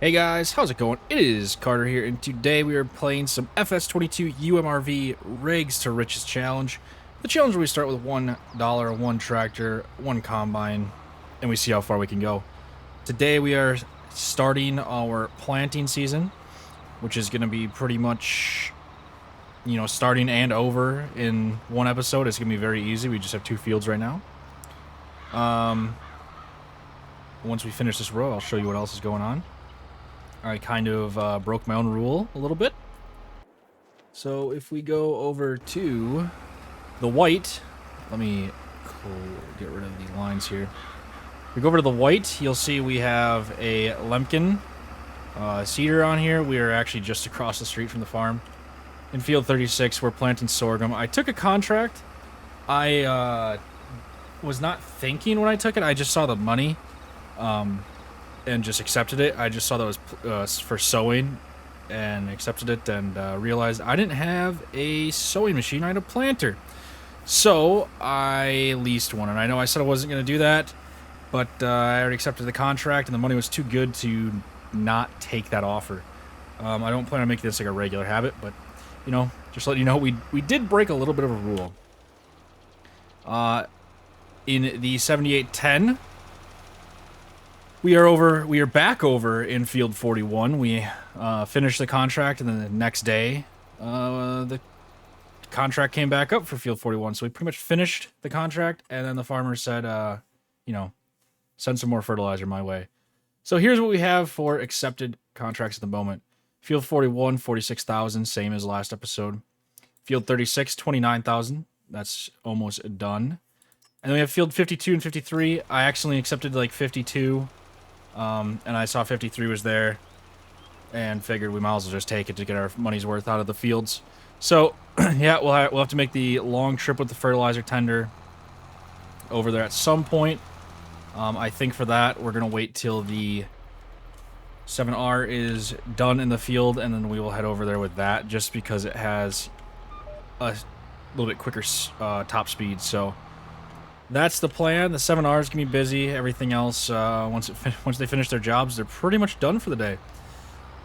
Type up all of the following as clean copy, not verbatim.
Hey guys, how's it going? It is Carter here, and today we are playing some FS22 UMRV Rigs to Riches Challenge. The challenge where we start with $1, one tractor, one combine, and we see how far we can go. Today we are starting our planting season, which is going to be pretty much, starting and over in one episode. It's going to be very easy. We just have two fields right now. Once we finish this row, I'll show you what else is going on. I kind of broke my own rule a little bit. So if we go over to the white, let me get rid of the lines here. If we go over to the white, you'll see we have a Lemkin cedar on here. We are actually just across the street from the farm. In field 36, we're planting sorghum. I took a contract. I was not thinking when I took it. I just saw the money. And just accepted it. I just saw that it was for sewing and accepted it and realized I didn't have a sewing machine. I had a planter. So I leased one. And I know I said I wasn't going to do that, but I already accepted the contract and the money was too good to not take that offer. I don't plan on making this like a regular habit, but, just let you know, we did break a little bit of a rule. In the 7810... We are back over in field 41. We finished the contract, and then the next day, the contract came back up for field 41. So we pretty much finished the contract, and then the farmer said, send some more fertilizer my way. So here's what we have for accepted contracts at the moment. Field 41, 46,000, same as last episode. Field 36, 29,000. That's almost done. And then we have field 52 and 53. I accidentally accepted like 52. And I saw 53 was there, and figured we might as well just take it to get our money's worth out of the fields. So, yeah, we'll have to make the long trip with the fertilizer tender over there at some point. I think for that, we're going to wait till the 7R is done in the field, and then we will head over there with that, just because it has a little bit quicker top speed, so... That's the plan. The 7Rs can be busy. Everything else, once they finish their jobs, they're pretty much done for the day.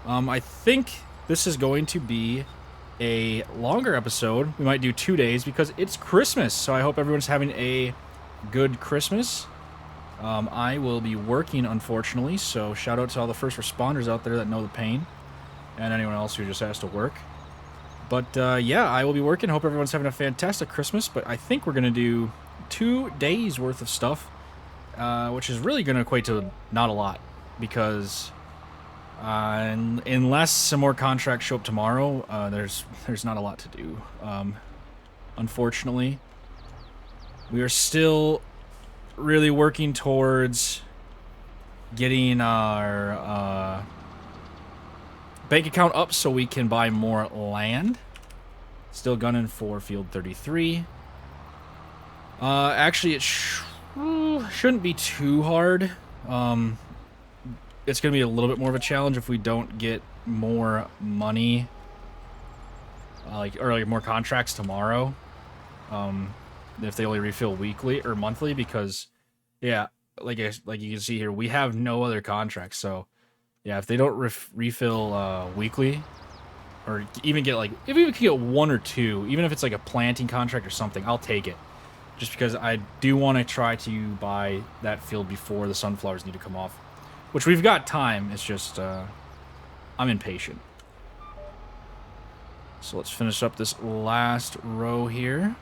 I think this is going to be a longer episode. We might do 2 days because it's Christmas. So I hope everyone's having a good Christmas. I will be working, unfortunately. So shout out to all the first responders out there that know the pain, and anyone else who just has to work. But yeah, I will be working. Hope everyone's having a fantastic Christmas. But I think we're gonna do 2 days worth of stuff, which is really going to equate to not a lot, because unless some more contracts show up tomorrow, there's not a lot to do. Unfortunately, we are still really working towards getting our bank account up so we can buy more land. Still gunning for field 33. Actually, it shouldn't be too hard. It's gonna be a little bit more of a challenge if we don't get more money, or more contracts tomorrow. If they only refill weekly or monthly, because, yeah, like you can see here, we have no other contracts. So, yeah, if they don't refill weekly, or even get if we could get 1 or 2, even if it's like a planting contract or something, I'll take it. Just because I do want to try to buy that field before the sunflowers need to come off. Which we've got time, it's just, I'm impatient. So let's finish up this last row here.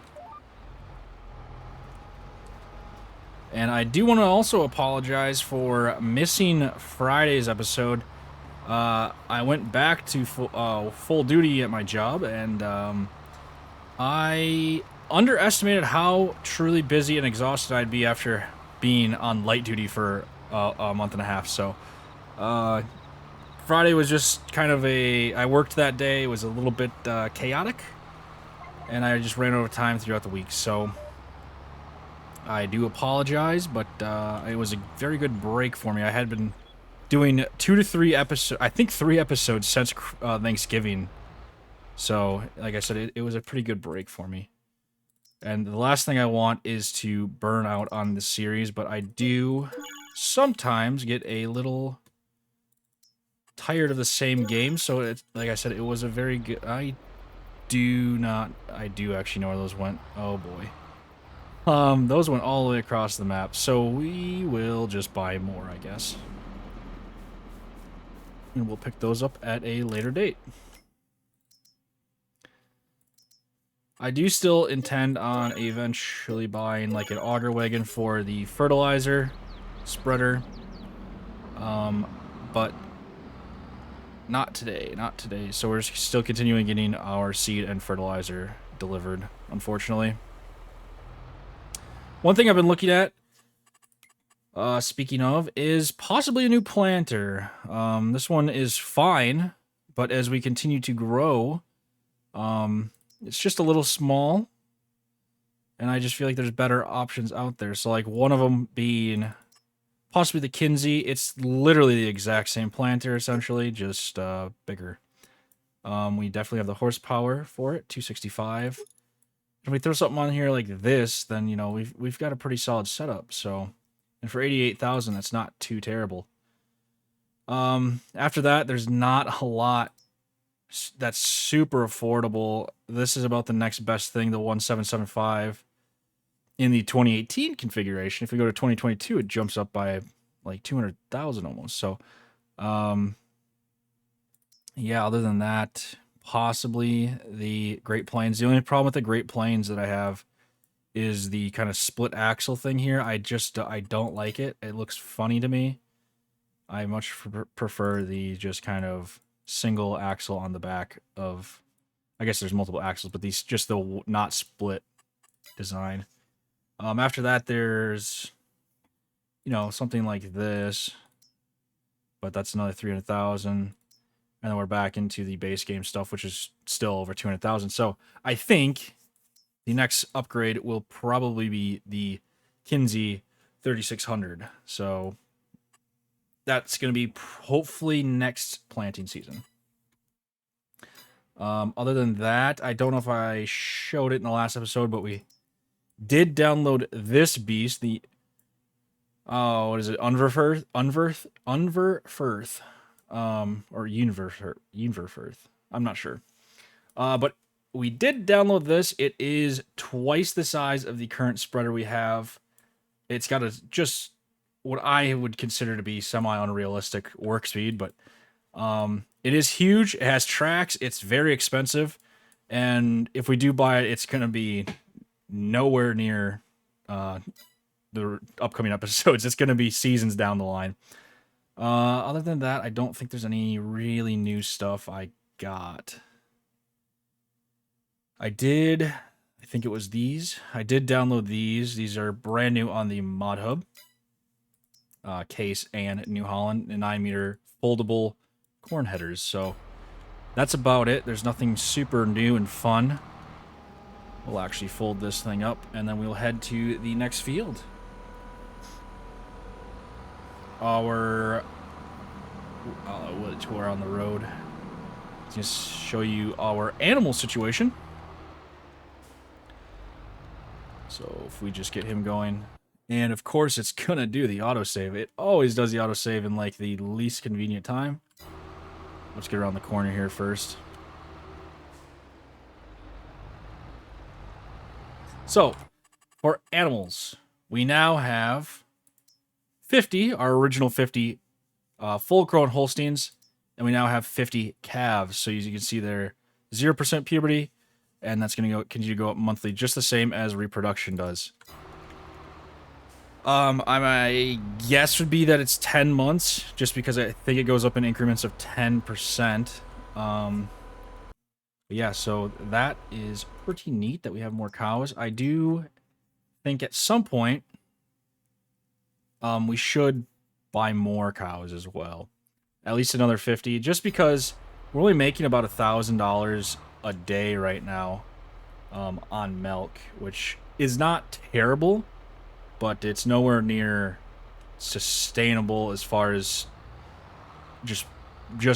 And I do want to also apologize for missing Friday's episode. I went back to full duty at my job, and I underestimated how truly busy and exhausted I'd be after being on light duty for a month and a half. So Friday was just kind of I worked that day. It was a little bit chaotic, and I just ran over time throughout the week. So I do apologize, but it was a very good break for me. I had been doing 2 to 3 episodes, I think 3 episodes since Thanksgiving. So, like I said, it was a pretty good break for me. And the last thing I want is to burn out on this series, but I do sometimes get a little tired of the same game, so it, like I said, it was a very good... I do actually know where those went. Oh boy. Those went all the way across the map, so we will just buy more, I guess. And we'll pick those up at a later date. I do still intend on eventually buying like an auger wagon for the fertilizer spreader. But not today, not today. So we're still continuing getting our seed and fertilizer delivered, unfortunately. One thing I've been looking at, speaking of, is possibly a new planter. This one is fine, but as we continue to grow, it's just a little small, and I just feel like there's better options out there. So like one of them being possibly the Kinsey. It's literally the exact same planter, essentially, just bigger. We definitely have the horsepower for it, 265. If we throw something on here like this, then, you know, we've got a pretty solid setup. So, and for 88,000, that's not too terrible. After that, there's not a lot that's super affordable. This is about the next best thing, the 1775 in the 2018 configuration. If we go to 2022, it jumps up by like 200,000 almost. So, yeah, other than that, possibly the Great Plains. The only problem with the Great Plains that I have is the kind of split axle thing here. I don't like it. It looks funny to me. I much prefer the just kind of single axle on the back of, I guess there's multiple axles, but these just the not split design. After that, there's, you know, something like this, but that's another 300,000. And then we're back into the base game stuff, which is still over 200,000. So I think the next upgrade will probably be the Kinsey 3600. So that's going to be hopefully next planting season. Other than that, I don't know if I showed it in the last episode, but we did download this beast, the what is it? Unverfirth, or Univerfirth. I'm not sure. But we did download this. It is twice the size of the current spreader we have. It's got a just what I would consider to be semi-unrealistic work speed, but it is huge. It has tracks. It's very expensive, and if we do buy it, it's going to be nowhere near the upcoming episodes. It's going to be seasons down the line. Other than that, I don't think there's any really new stuff I got. I think it was these. I did download these. These are brand new on the Mod Hub. Case and New Holland, 9-meter foldable corn headers. So that's about it. There's nothing super new and fun. We'll actually fold this thing up, and then we'll head to the next field. Our tour on the road. Just show you our animal situation. So if we just get him going, and of course it's gonna do the autosave. It always does the autosave in like the least convenient time. Let's get around the corner here first. So, for animals, we now have 50, our original 50 full-grown Holsteins, and we now have 50 calves. So as you can see there, 0% puberty, and that's going to continue to go up monthly, just the same as reproduction does. My guess would be that it's 10 months, just because I think it goes up in increments of 10%. Yeah, so that is pretty neat that we have more cows. I do think at some point we should buy more cows as well. At least another 50, just because we're only making about $1,000 a day right now on milk, which is not terrible, but it's nowhere near sustainable as far as just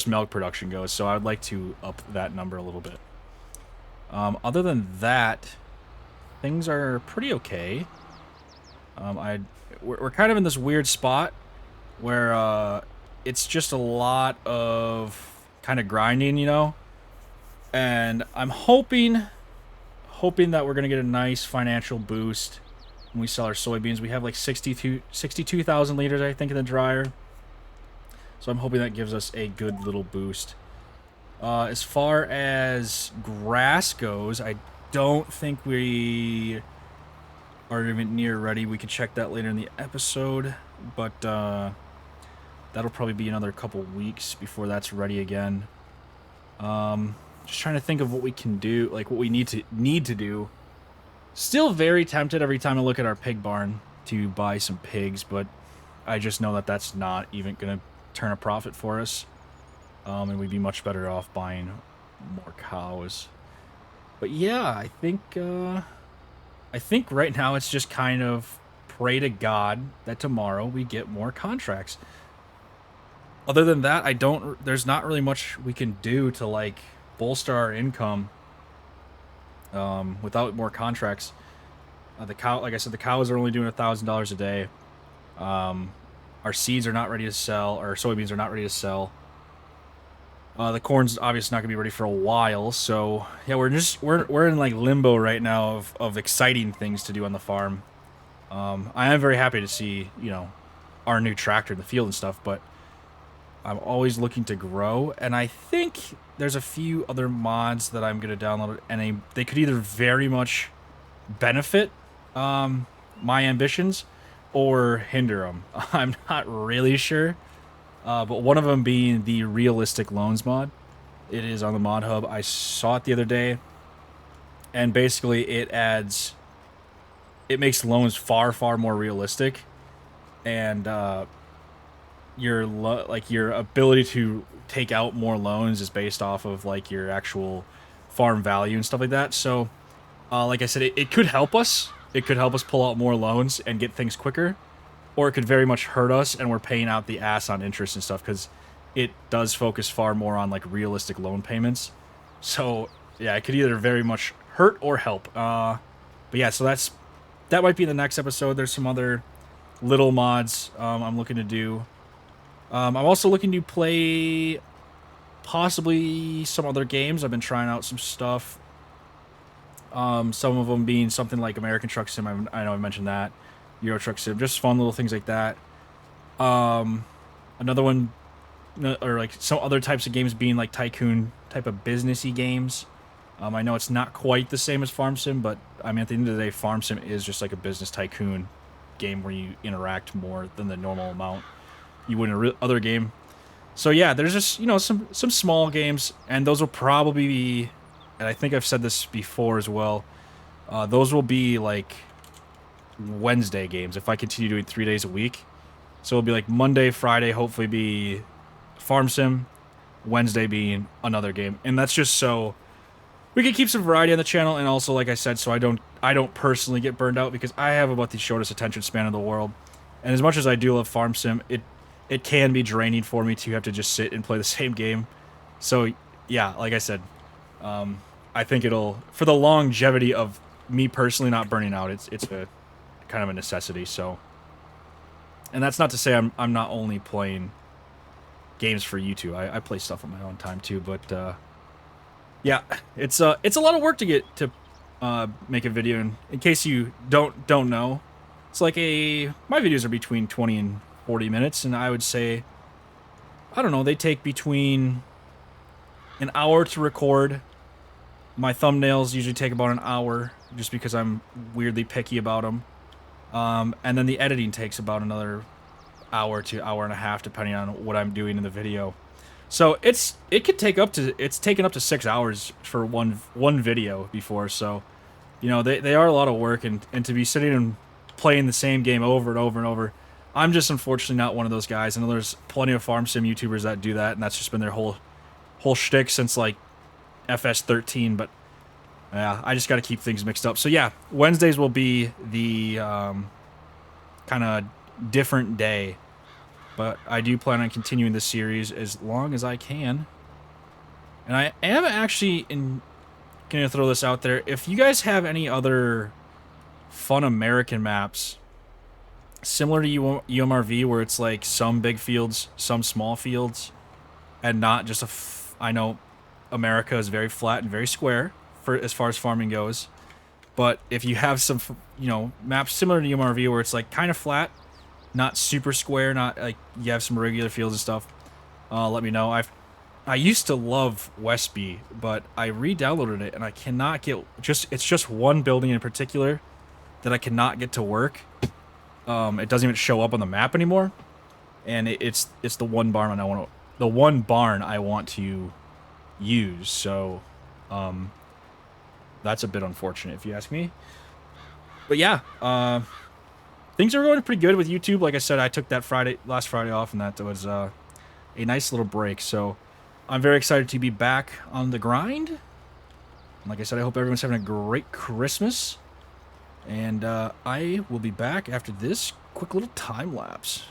milk production goes. So I'd like to up that number a little bit. Other than that, things are pretty okay. We're kind of in this weird spot where it's just a lot of kind of grinding, you know. And I'm hoping that we're gonna get a nice financial boost when we sell our soybeans. We have like 62,000 liters, I think, in the dryer. So I'm hoping that gives us a good little boost. As far as grass goes, I don't think we are even near ready. We can check that later in the episode, but that'll probably be another couple weeks before that's ready again. Just trying to think of what we can do, like what we need to do. Still very tempted every time I look at our pig barn to buy some pigs, but I just know that that's not even gonna turn a profit for us. And we'd be much better off buying more cows. But yeah, I think right now it's just kind of pray to God that tomorrow we get more contracts. Other than that, there's not really much we can do to like bolster our income without more contracts. Like I said, the cows are only doing $1,000 a day. Our seeds are not ready to sell. Our soybeans are not ready to sell. The corn's obviously not gonna be ready for a while, so yeah, we're in like limbo right now of exciting things to do on the farm. I am very happy to see, you know, our new tractor in the field and stuff, but I'm always looking to grow, and I think there's a few other mods that I'm gonna download, and they could either very much benefit my ambitions or hinder them. I'm not really sure. But one of them being the realistic loans mod. It is on the mod hub. I saw it the other day, and basically it makes loans far more realistic, and your ability to take out more loans is based off of like your actual farm value and stuff like that. So like I said, it could help us. It could help us pull out more loans and get things quicker. Or it could very much hurt us, and we're paying out the ass on interest and stuff, because it does focus far more on like realistic loan payments. So yeah, it could either very much hurt or help. But yeah, so that might be the next episode. There's some other little mods I'm looking to do. I'm also looking to play possibly some other games. I've been trying out some stuff. Some of them being something like American Truck Sim. I know I mentioned that. Euro Truck Sim, just fun little things like that. Another one, or like some other types of games being like tycoon type of businessy games. I know it's not quite the same as Farm Sim, but I mean at the end of the day, Farm Sim is just like a business tycoon game where you interact more than the normal amount you would in a other game. So yeah, there's just, you know, some small games, and those will probably be, and I think I've said this before as well, those will be like Wednesday games if I continue doing 3 days a week. So it'll be like Monday, Friday, hopefully be Farm Sim, Wednesday being another game, and that's just so we can keep some variety on the channel, and also, like I said, so I don't personally get burned out, because I have about the shortest attention span in the world, and as much as I do love Farm Sim, it can be draining for me to have to just sit and play the same game. So yeah, like I said, I think it'll, for the longevity of me personally not burning out, it's a kind of a necessity. So, and that's not to say I'm not only playing games for you two. I play stuff on my own time too, but yeah, it's a lot of work to get to make a video. And in case you don't know, it's like my videos are between 20 and 40 minutes, and I would say, I don't know, they take between an hour to record. My thumbnails usually take about an hour, just because I'm weirdly picky about them. And then the editing takes about another hour to hour and a half, depending on what I'm doing in the video. So it's taken up to 6 hours for one video before. So, you know, they are a lot of work, and to be sitting and playing the same game over and over and over. I'm just unfortunately not one of those guys. I know there's plenty of Farm Sim YouTubers that do that, and that's just been their whole shtick since like FS13. But yeah, I just got to keep things mixed up. So yeah, Wednesdays will be the kind of different day, but I do plan on continuing this series as long as I can. And I am actually gonna throw this out there. If you guys have any other fun American maps, similar to UMRV, where it's like some big fields, some small fields, and not just I know America is very flat and very square for as far as farming goes. But if you have some, maps similar to UMRV where it's like kind of flat, not super square, not like you have some regular fields and stuff, let me know. I used to love Westby, but I re-downloaded it and I cannot get it's just one building in particular that I cannot get to work. It doesn't even show up on the map anymore, and it's the one barn I want to use. So, that's a bit unfortunate if you ask me. But yeah, things are going pretty good with YouTube. Like I said, I took that last Friday off, and that was a nice little break. So I'm very excited to be back on the grind. Like I said, I hope everyone's having a great Christmas. And I will be back after this quick little time lapse.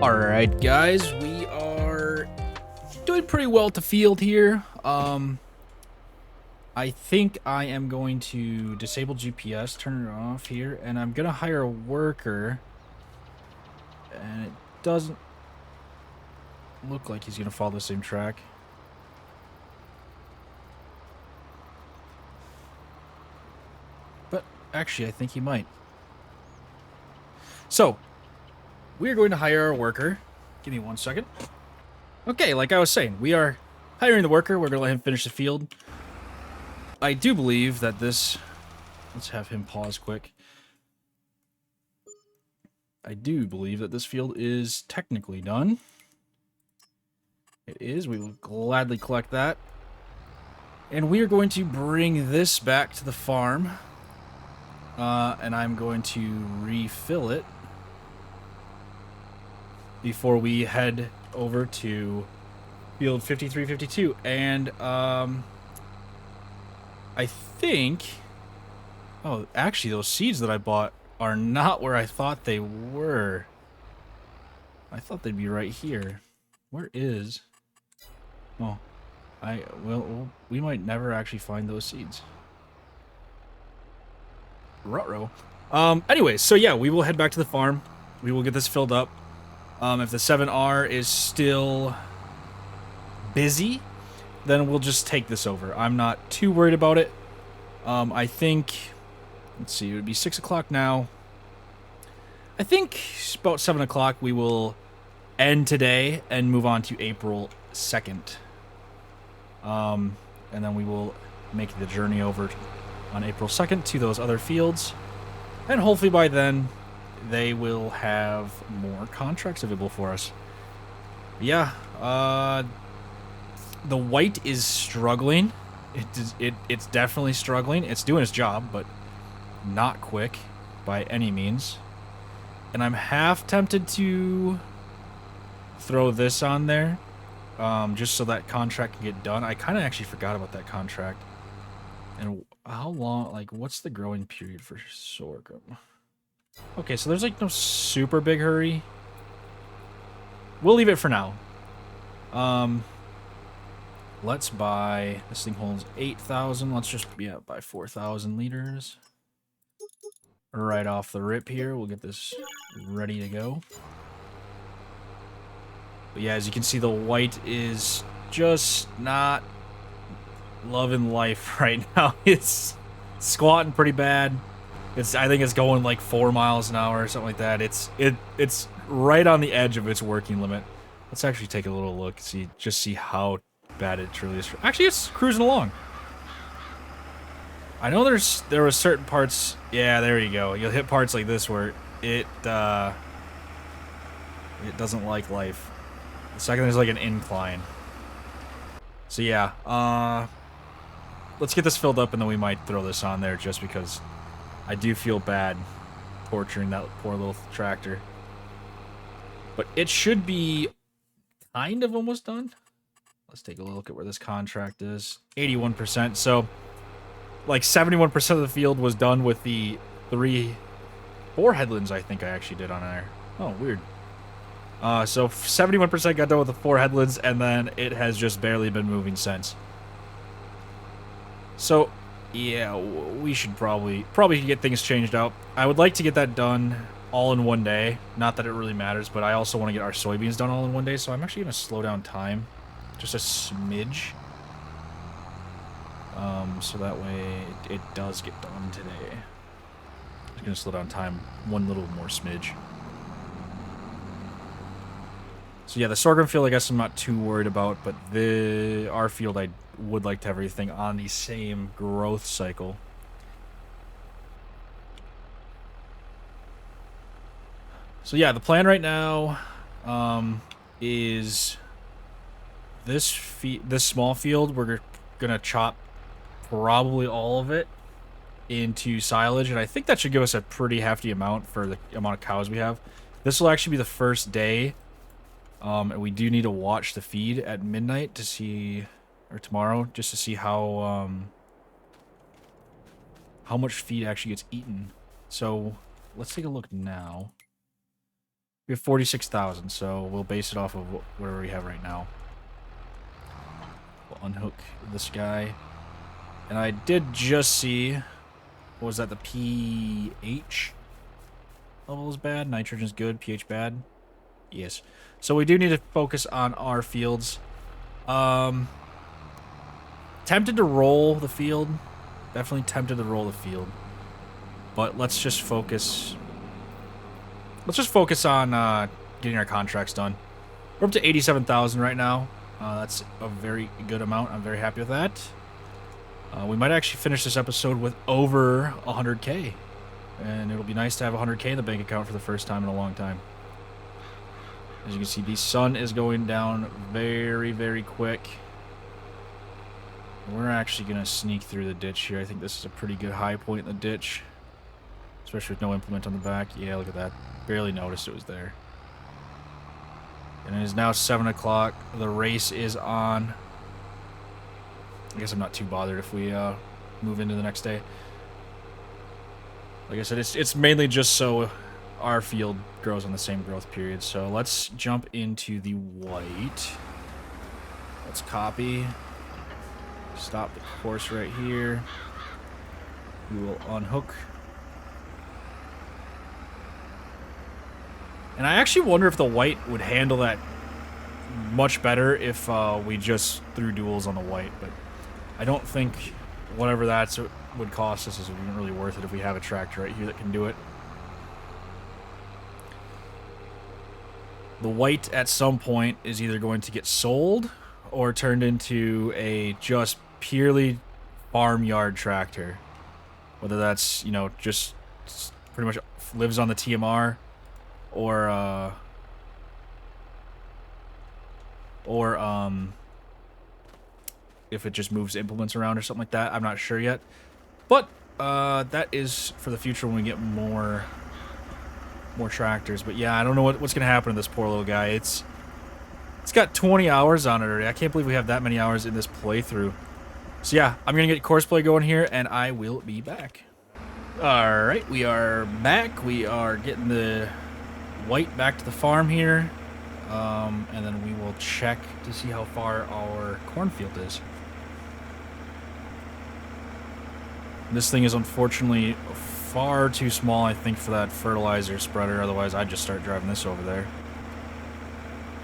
Alright guys, we are doing pretty well at the field here. I think I am going to disable GPS, turn it off here, and I'm gonna hire a worker. And it doesn't look like he's gonna follow the same track. But actually, I think he might. So, we're going to hire a worker. Give me 1 second. Okay, like I was saying, we are hiring the worker. We're going to let him finish the field. I do believe that this... Let's have him pause quick. I do believe that this field is technically done. It is. We will gladly collect that. And we are going to bring this back to the farm. And I'm going to refill it before we head over to field 5352. And I think... Oh, actually, those seeds that I bought are not where I thought they were. I thought they'd be right here. Where is... Oh. Well, we might never actually find those seeds. Ruh-roh. Anyways, so yeah, we will head back to the farm. We will get this filled up. If the 7R is still busy, then we'll just take this over. I'm not too worried about it. I think, let's see, it would be 6 o'clock now. I think about 7 o'clock we will end today and move on to April 2nd. And then we will make the journey over on April 2nd to those other fields. And hopefully by then, they will have more contracts available for us. Yeah, the white is struggling. It's definitely struggling. It's doing its job, but not quick by any means. And I'm half tempted to throw this on there, just so that contract can get done. I kind of actually forgot about that contract. And how long, like, what's the growing period for sorghum? Okay, so there's, like, no super big hurry. We'll leave it for now. Let's buy, this thing holds 8,000. Let's just, yeah, buy 4,000 liters. Right off the rip here, we'll get this ready to go. But yeah, as you can see, the white is just not loving life right now. It's squatting pretty bad. I think it's going like 4 miles an hour or something like that. It's right on the edge of its working limit. Let's actually take a little look, see how bad it truly is. Actually, it's cruising along. I know there was certain parts. Yeah, there you go. You'll hit parts like this where it doesn't like life. The second there's like an incline. So yeah, let's get this filled up and then we might throw this on there just because I do feel bad torturing that poor little tractor. But it should be kind of almost done. Let's take a look at where this contract is. 81%. So, like 71% of the field was done with the 4 headlands I think I actually did on there. Oh, weird. So 71% got done with the 4 headlands, and then it has just barely been moving since. So, yeah, we should probably get things changed out. I would like to get that done all in one day. Not that it really matters, but I also want to get our soybeans done all in one day, so I'm actually going to slow down time just a smidge. So that way it does get done today. I'm just going to slow down time one little more smidge. So yeah, the sorghum field I guess I'm not too worried about, but our field I would like to have everything on the same growth cycle. So yeah, the plan right now is this small field we're gonna chop probably all of it into silage, and I think that should give us a pretty hefty amount for the amount of cows we have. This will actually be the first day, and we do need to watch the feed at midnight to see, or tomorrow, just to see how much feed actually gets eaten. So let's take a look now. We have 46,000, so we'll base it off of whatever we have right now. We'll unhook this guy. And I did just see, what was that, the pH level is bad, nitrogen's good, pH bad? Yes. So we do need to focus on our fields. Tempted to roll the field. Definitely tempted to roll the field. But let's just focus. Let's just focus on getting our contracts done. We're up to 87,000 right now. That's a very good amount. I'm very happy with that. We might actually finish this episode with over 100K. And it'll be nice to have 100K in the bank account for the first time in a long time. As you can see, the sun is going down very, very quick. We're actually going to sneak through the ditch here. I think this is a pretty good high point in the ditch. Especially with no implement on the back. Yeah, look at that. Barely noticed it was there. And it is now 7 o'clock. The race is on. I guess I'm not too bothered if we move into the next day. Like I said, it's mainly just so our field grows on the same growth period. So let's jump into the white. Let's copy. Stop the course right here. We will unhook. And I actually wonder if the white would handle that much better if we just threw duals on the white, but I don't think whatever that would cost us is really worth it if we have a tractor right here that can do it. The white at some point is either going to get sold or turned into a just purely farmyard tractor. Whether that's, you know, just pretty much lives on the TMR or if it just moves implements around or something like that. I'm not sure yet. But that is for the future when we get more tractors. But yeah, I don't know what's gonna happen to this poor little guy. It's got 20 hours on it already. I can't believe we have that many hours in this playthrough. So yeah, I'm gonna get courseplay going here, and I will be back. Alright, we are back. We are getting the white back to the farm here. And then we will check to see how far our cornfield is. This thing is unfortunately far too small, I think, for that fertilizer spreader. Otherwise, I'd just start driving this over there.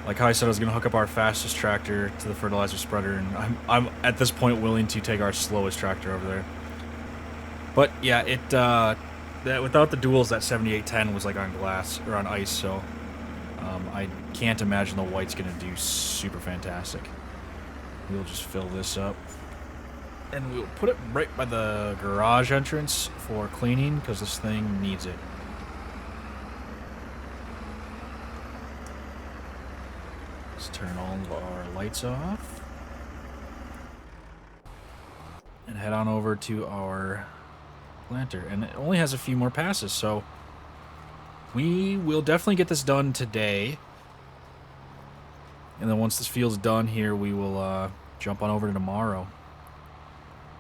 Like how I said, I was going to hook up our fastest tractor to the fertilizer spreader, and I'm at this point willing to take our slowest tractor over there. But yeah, without the duals, that 7810 was like on glass or on ice, so I can't imagine the white's going to do super fantastic. We'll just fill this up. And we'll put it right by the garage entrance for cleaning, because this thing needs it. Let's turn all of our lights off. And head on over to our planter. And it only has a few more passes, so we will definitely get this done today. And then once this field's done here, we will jump on over to tomorrow.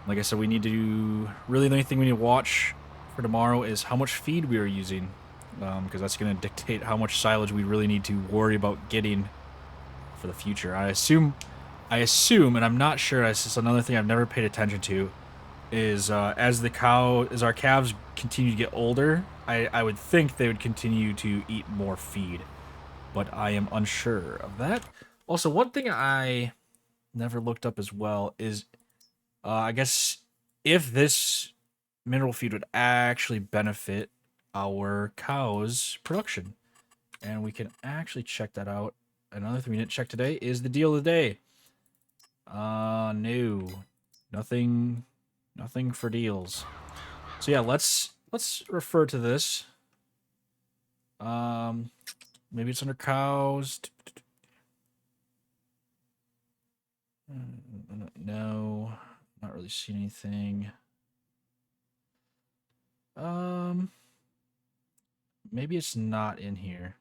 Like I said, we need to... Really, the only thing we need to watch for tomorrow is how much feed we are using. Because that's going to dictate how much silage we really need to worry about getting for the future. I assume, and I'm not sure, it's just another thing I've never paid attention to, is as our calves continue to get older, I would think they would continue to eat more feed. But I am unsure of that. Also, one thing I never looked up as well is... I guess if this mineral feed would actually benefit our cows' production. And we can actually check that out. Another thing we didn't check today is the deal of the day. No. Nothing for deals. So yeah, let's refer to this. Maybe it's under cows. No. Not really seeing anything. Maybe it's not in here.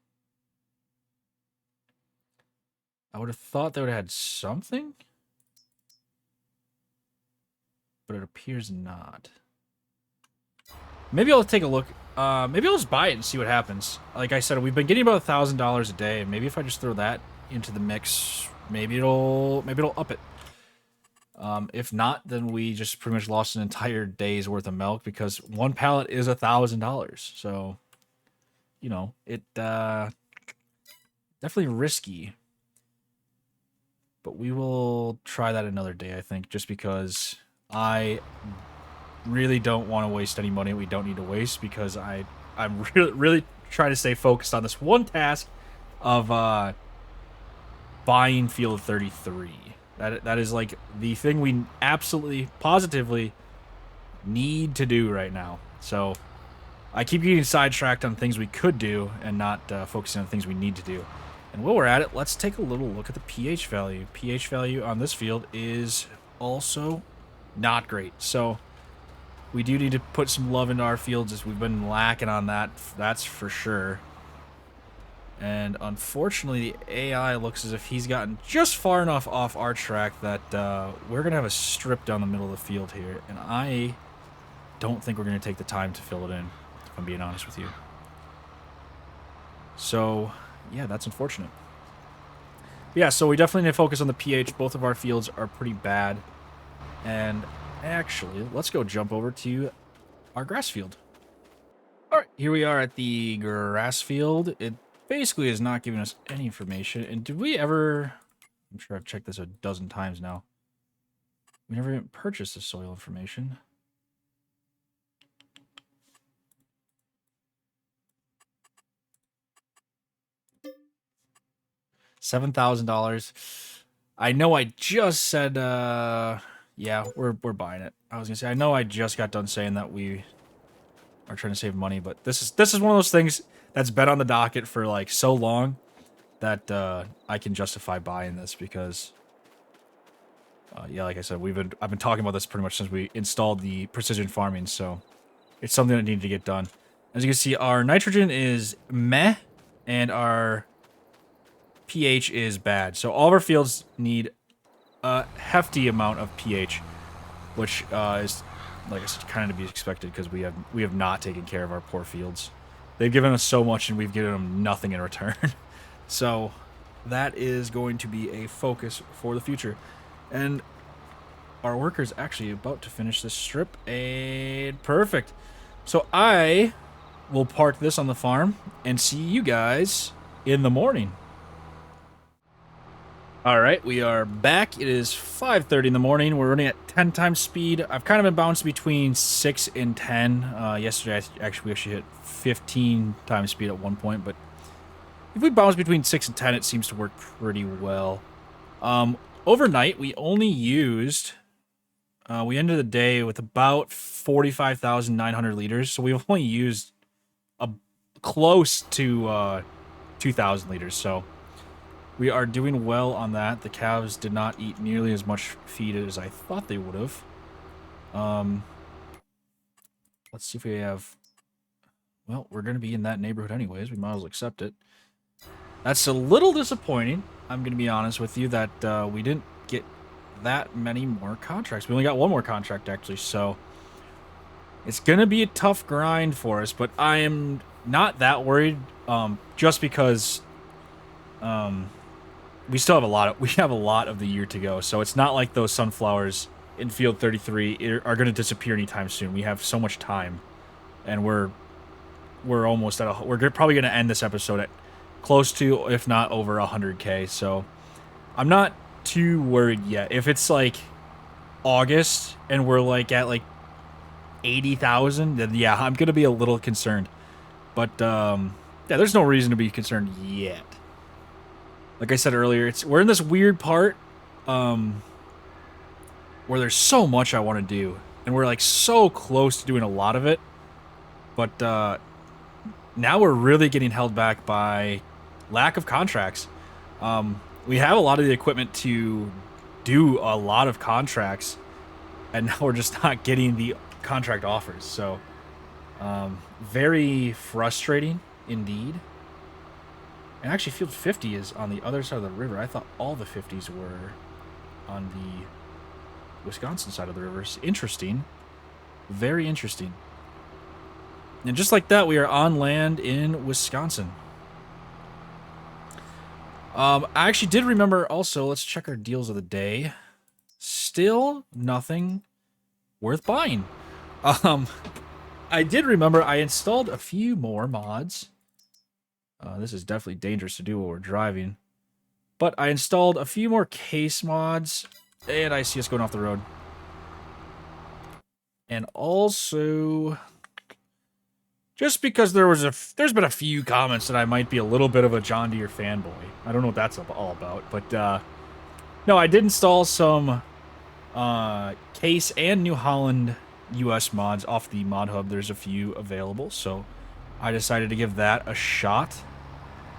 I would have thought they would have had something, but it appears not. Maybe I'll take a look. Maybe I'll just buy it and see what happens. Like I said, we've been getting about $1,000 a day. Maybe if I just throw that into the mix, maybe it'll up it. If not, then we just pretty much lost an entire day's worth of milk, because one pallet is $1,000. So, you know, it definitely risky. But we will try that another day, I think, just because I really don't want to waste any money we don't need to waste, because I'm really trying to stay focused on this one task of buying field 33. That is like the thing we absolutely, positively need to do right now. So I keep getting sidetracked on things we could do and not focusing on things we need to do. And while we're at it, let's take a little look at the pH value. pH value on this field is also not great. So we do need to put some love into our fields, as we've been lacking on that. That's for sure. And unfortunately, the AI looks as if he's gotten just far enough off our track that we're going to have a strip down the middle of the field here. And I don't think we're going to take the time to fill it in, if I'm being honest with you. So, yeah, that's unfortunate. But yeah, so we definitely need to focus on the pH. Both of our fields are pretty bad. And actually, let's go jump over to our grass field. All right, here we are at the grass field. It basically is not giving us any information. And did we ever... I'm sure I've checked this a dozen times now. We never even purchased the soil information. $7,000. I know I just said, yeah, we're buying it. I was gonna say, I know I just got done saying that we are trying to save money, but this is one of those things that's been on the docket for like so long that I can justify buying this because, yeah, like I said, I've been talking about this pretty much since we installed the precision farming, so it's something that needed to get done. As you can see, our nitrogen is meh, and our pH is bad. So all of our fields need a hefty amount of pH, which is, like I said, kind of to be expected because we have not taken care of our poor fields. They've given us so much and we've given them nothing in return. So that is going to be a focus for the future. And our worker's actually about to finish this strip, and perfect. So I will park this on the farm and see you guys in the morning. All right, we are back. It is 5:30 in the morning. We're running at 10 times speed. I've kind of been bounced between 6 and 10. Yesterday, we actually hit 15 times speed at one point, but if we bounce between 6 and 10, it seems to work pretty well. Overnight, we only used... we ended the day with about 45,900 liters, so we've only used close to 2,000 liters, so... we are doing well on that. The calves did not eat nearly as much feed as I thought they would have. Let's see if we have... well, we're going to be in that neighborhood anyways. We might as well accept it. That's a little disappointing. I'm going to be honest with you that we didn't get that many more contracts. We only got one more contract, actually, so... it's going to be a tough grind for us, but I am not that worried, just because... we still have a lot of the year to go, so it's not like those sunflowers in field 33 are going to disappear anytime soon. We have so much time, and we're almost at we're probably going to end this episode at close to, if not over 100K. So I'm not too worried yet. If it's like August and we're like at like 80,000, then yeah, I'm going to be a little concerned. But yeah, there's no reason to be concerned yet. Like I said earlier, we're in this weird part where there's so much I want to do, and we're like so close to doing a lot of it, but now we're really getting held back by lack of contracts. We have a lot of the equipment to do a lot of contracts, and now we're just not getting the contract offers, so very frustrating indeed. And actually, field 50 is on the other side of the river. I thought all the 50s were on the Wisconsin side of the river. Interesting. Very interesting. And just like that, we are on land in Wisconsin. I actually did remember also, let's check our deals of the day. Still nothing worth buying. I did remember I installed a few more mods. This is definitely dangerous to do while we're driving. But I installed a few more case mods, and I see us going off the road. And also, just because there's been a few comments that I might be a little bit of a John Deere fanboy. I don't know what that's all about, but no, I did install some case and New Holland US mods off the mod hub. There's a few available, so I decided to give that a shot.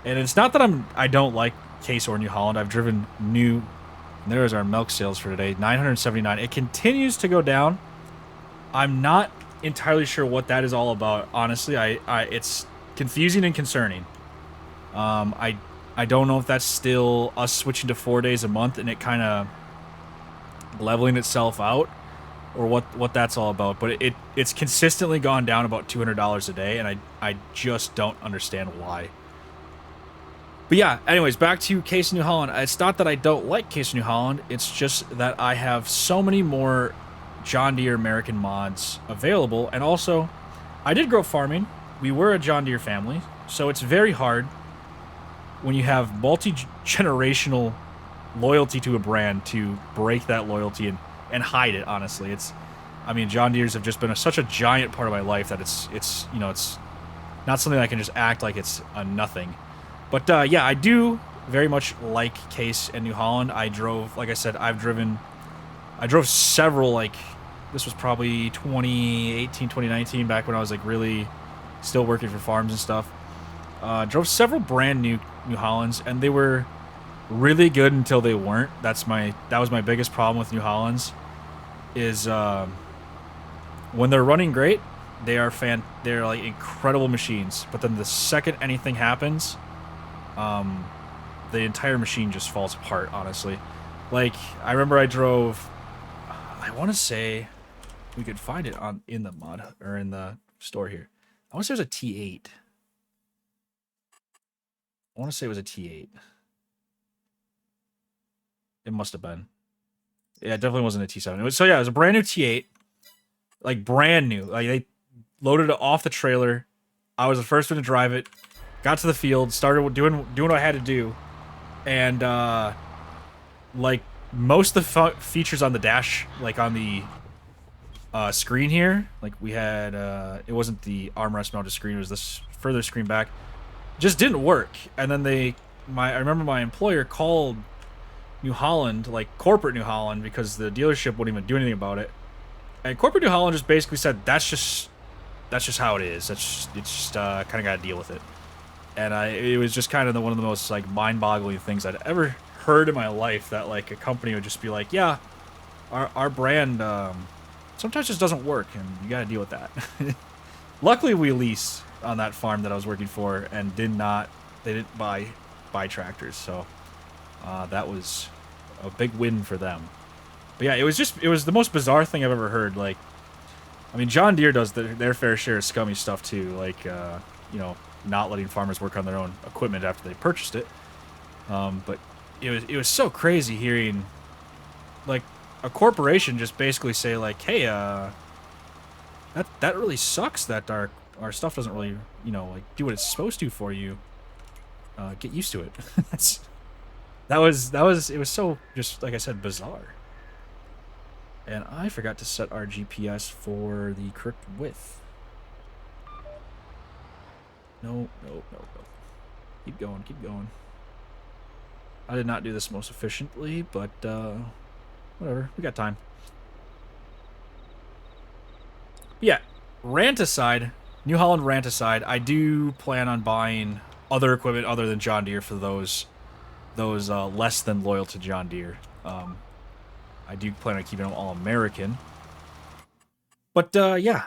And it's not that I don't like case or New Holland. I've driven new. There's our milk sales for today, 979. It continues to go down. I'm not entirely sure what that is all about. Honestly, it's confusing and concerning. I don't know if that's still us switching to 4 days a month and it kind of leveling itself out, or what that's all about. But it's consistently gone down about $200 a day, and I just don't understand why. But yeah, anyways, back to Case New Holland. It's not that I don't like Case New Holland. It's just that I have so many more John Deere American mods available. And also, I did grow up farming. We were a John Deere family. So it's very hard when you have multi-generational loyalty to a brand to break that loyalty and hide it, honestly. I mean, John Deere's have just been such a giant part of my life that it's you know, it's not something I can just act like it's a nothing. But yeah, I do very much like Case and New Holland. I drove, like I said, I drove several, like, this was probably 2018, 2019, back when I was like really still working for farms and stuff. Drove several brand new New Hollands, and they were really good until they weren't. That was my biggest problem with New Hollands, is when they're running great, they're like incredible machines. But then the second anything happens, the entire machine just falls apart, honestly. Like, I remember I drove, I want to say, we could find it in the mod, or in the store here. I want to say it was a T8. I want to say it was a T8. It must have been. Yeah, it definitely wasn't a T7. So yeah, it was a brand new T8. Like, brand new. Like, they loaded it off the trailer. I was the first one to drive it. Got to the field, started doing what I had to do. And, like, most of the features on the dash, like on the screen here, like we had, it wasn't the armrest mounted screen, it was this further screen back, just didn't work. And then I remember my employer called New Holland, like corporate New Holland, because the dealership wouldn't even do anything about it. And corporate New Holland just basically said, that's just how it is. It's just kind of got to deal with it. And it was just kind of one of the most like mind-boggling things I'd ever heard in my life, that like a company would just be like, yeah, our brand sometimes just doesn't work, and you got to deal with that. Luckily, we lease on that farm that I was working for, and they didn't buy tractors, so that was a big win for them. But yeah, it was the most bizarre thing I've ever heard. Like, I mean, John Deere does their fair share of scummy stuff too, like you know, not letting farmers work on their own equipment after they purchased it. But it was so crazy hearing like a corporation just basically say like, hey, that really sucks that our stuff doesn't really, you know, like do what it's supposed to for you. Get used to it. It was so, just like I said, bizarre. And I forgot to set our GPS for the correct width. No. Keep going. I did not do this most efficiently, but whatever. We got time. Yeah, rant aside, New Holland rant aside, I do plan on buying other equipment other than John Deere for those less than loyal to John Deere. I do plan on keeping them all American. But yeah,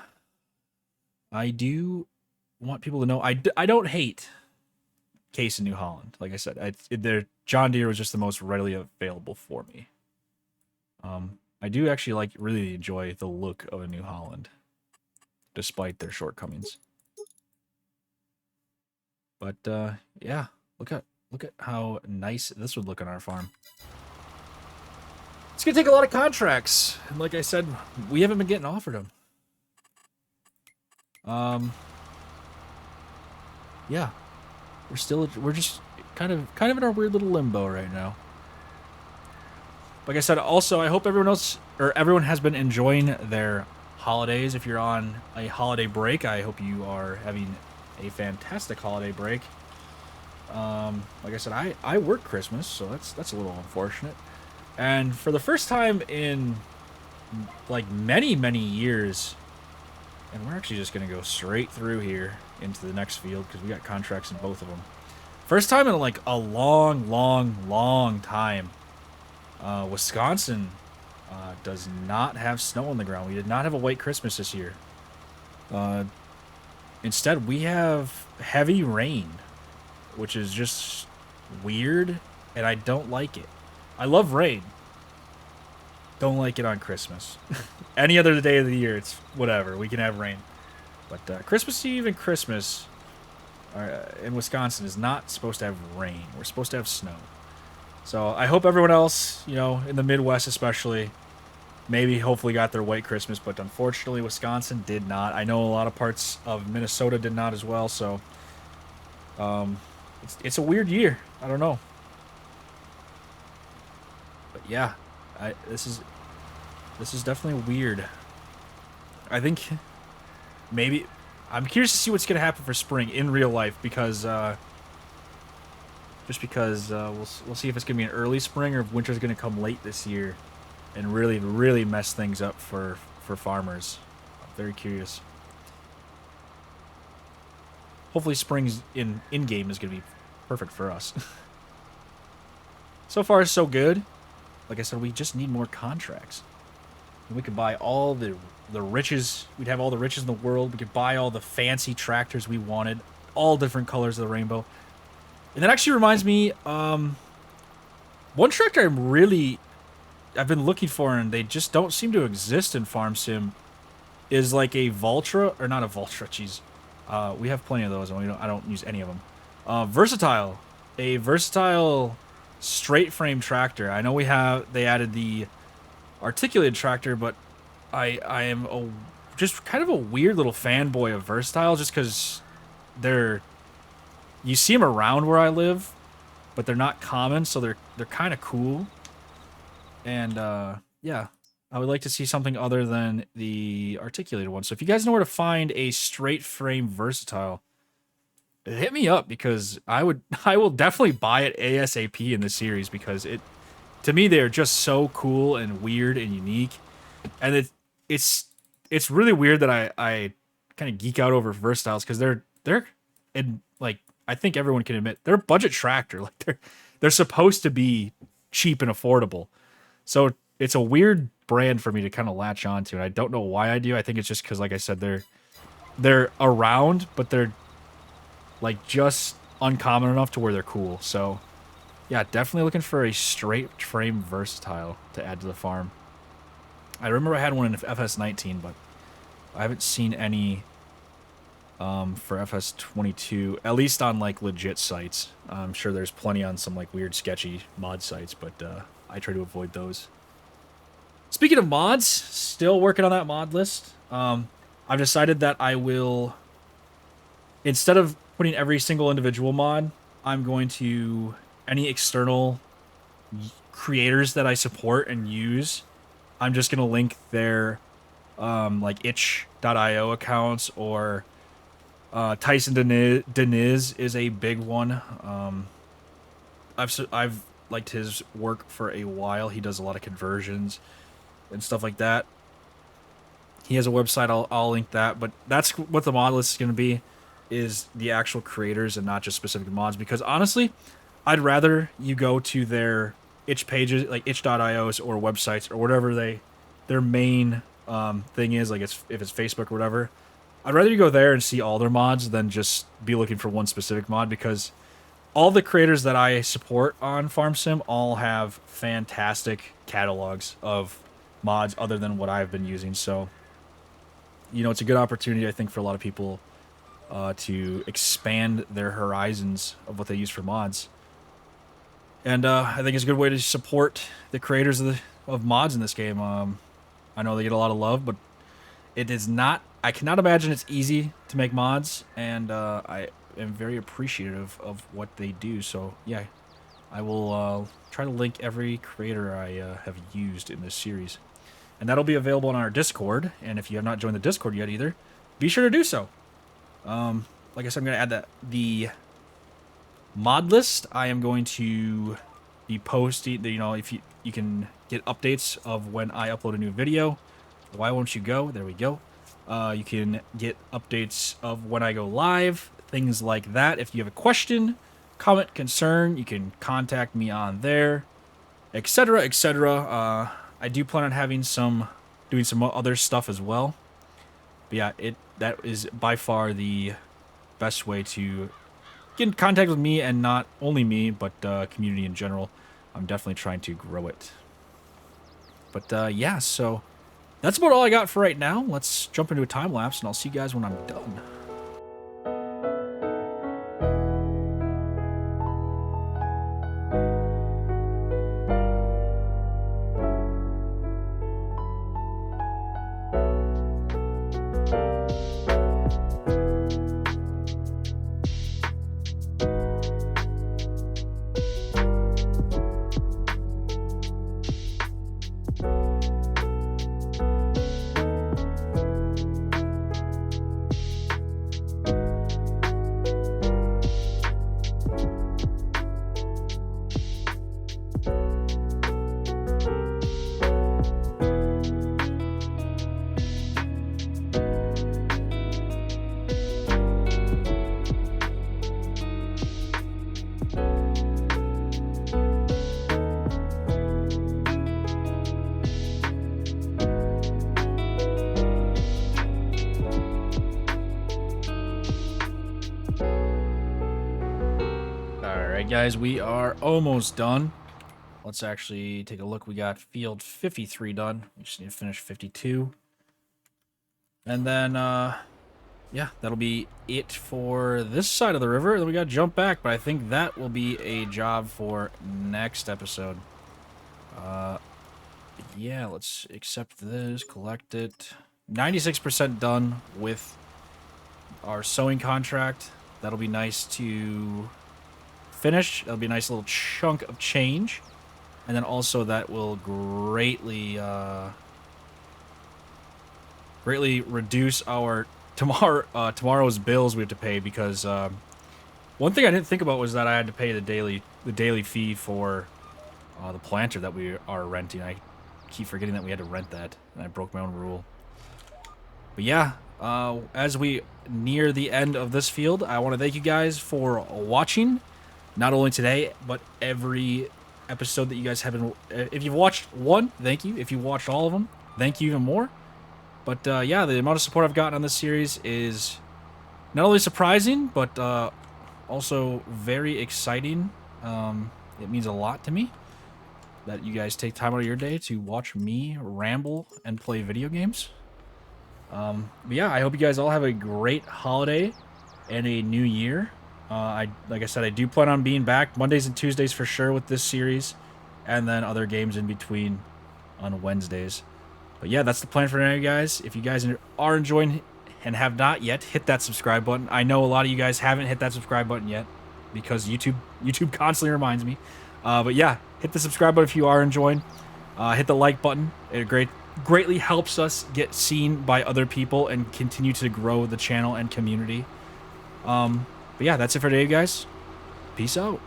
I do want people to know I don't hate Case in New Holland. Like I said, John Deere was just the most readily available for me. I do actually really enjoy the look of a New Holland, despite their shortcomings. But yeah, look at how nice this would look on our farm. It's gonna take a lot of contracts, and like I said, we haven't been getting offered them. Yeah, we're just kind of in our weird little limbo right now. Like I said, also I hope everyone has been enjoying their holidays. If you're on a holiday break, I hope you are having a fantastic holiday break. Like I said, I work Christmas, so that's a little unfortunate. And for the first time in like many years, and we're actually just gonna go straight through here into the next field because we got contracts in both of them. First time in like a long time, Wisconsin does not have snow on the ground. We did not have a white Christmas this year. Instead, we have heavy rain, which is just weird, and I don't like it. I love rain. Don't like it on Christmas. Any other day of the year, it's whatever. We can have rain. But Christmas Eve and Christmas, in Wisconsin is not supposed to have rain. We're supposed to have snow. So I hope everyone else, you know, in the Midwest especially, maybe hopefully got their white Christmas, but unfortunately Wisconsin did not. I know a lot of parts of Minnesota did not as well, so it's a weird year. I don't know. But yeah, this is definitely weird. I think maybe I'm curious to see what's gonna happen for spring in real life because just because we'll see if it's gonna be an early spring or if winter's gonna come late this year and really mess things up for farmers. I'm very curious. Hopefully spring's in game is gonna be perfect for us. So far so good. Like I said, we just need more contracts. And we could buy all the riches. We'd have all the riches in the world. We could buy all the fancy tractors we wanted, all different colors of the rainbow. And that actually reminds me, one tractor I've been looking for, and they just don't seem to exist in Farm Sim, is like a Valtra, or not a Valtra, jeez. We have plenty of those, and I don't use any of them. Versatile. A versatile straight frame tractor. I know they added the articulated tractor, but I am just kind of a weird little fanboy of Versatile just because you see them around where I live, but they're not common, so they're kind of cool. And yeah, I would like to see something other than the articulated one. So if you guys know where to find a straight frame Versatile, hit me up because I will definitely buy it ASAP in this series because to me they're just so cool and weird and unique. And it's really weird that I kind of geek out over Versatiles because they're and like I think everyone can admit they're a budget tractor. Like they're supposed to be cheap and affordable. So it's a weird brand for me to kind of latch onto, and I don't know why I do. I think it's just because, like I said, they're around, but they're like just uncommon enough to where they're cool. So yeah, definitely looking for a straight frame Versatile to add to the farm. I remember I had one in FS19, but I haven't seen any for FS22, at least on like legit sites. I'm sure there's plenty on some like weird sketchy mod sites, but I try to avoid those. Speaking of mods, still working on that mod list. I've decided that I will, instead of putting every single individual mod, I'm going to any external creators that I support and use, I'm just gonna link their like itch.io accounts, or Tyson Deniz is a big one. I've liked his work for a while. He does a lot of conversions and stuff like that. He has a website. I'll link that. But that's what the mod list is going to be, is the actual creators and not just specific mods. Because honestly, I'd rather you go to their itch pages, like itch.ios or websites or whatever their main thing is, like if it's Facebook or whatever. I'd rather you go there and see all their mods than just be looking for one specific mod, because all the creators that I support on FarmSim all have fantastic catalogs of mods other than what I've been using. So, you know, it's a good opportunity, I think, for a lot of people to expand their horizons of what they use for mods. And I think it's a good way to support the creators of mods in this game. I know they get a lot of love, but it is not... I cannot imagine it's easy to make mods, and I am very appreciative of what they do. So, yeah, I will try to link every creator I have used in this series. And that'll be available on our Discord, and if you have not joined the Discord yet either, be sure to do so. Like I said, I'm going to add the mod list. I am going to be posting, you know, if you can get updates of when I upload a new video. Why won't you go? There we go. You can get updates of when I go live, things like that. If you have a question, comment, concern, you can contact me on there, etc., etc. I do plan on doing some other stuff as well. But yeah, that is by far the best way to get in contact with me, and not only me, but community in general. I'm definitely trying to grow it. But yeah, so that's about all I got for right now. Let's jump into a time lapse, and I'll see you guys when I'm done. right, guys, we are almost done. Let's actually take a look. We got field 53 done. We just need to finish 52. And then, yeah, that'll be it for this side of the river. Then we got to jump back, but I think that will be a job for next episode. Yeah, let's accept this, collect it. 96% done with our sewing contract. That'll be nice to finish. That'll be a nice little chunk of change. And then also that will greatly reduce our tomorrow's bills we have to pay, because one thing I didn't think about was that I had to pay the daily fee for the planter that we are renting. I keep forgetting that we had to rent that, and I broke my own rule. But yeah, as we near the end of this field, I want to thank you guys for watching, not only today, but every episode that you guys have been. If you've watched one, thank you. If you watched all of them, thank you even more. But yeah, the amount of support I've gotten on this series is not only surprising, but also very exciting. It means a lot to me that you guys take time out of your day to watch me ramble and play video games. But yeah, I hope you guys all have a great holiday and a new year. Like I said, I do plan on being back Mondays and Tuesdays for sure with this series, and then other games in between on Wednesdays. But yeah, that's the plan for now, guys. If you guys are enjoying and have not yet, hit that subscribe button. I know a lot of you guys haven't hit that subscribe button yet because YouTube constantly reminds me. But yeah, hit the subscribe button if you are enjoying. Hit the like button. It greatly helps us get seen by other people and continue to grow the channel and community. But yeah, that's it for today, guys. Peace out.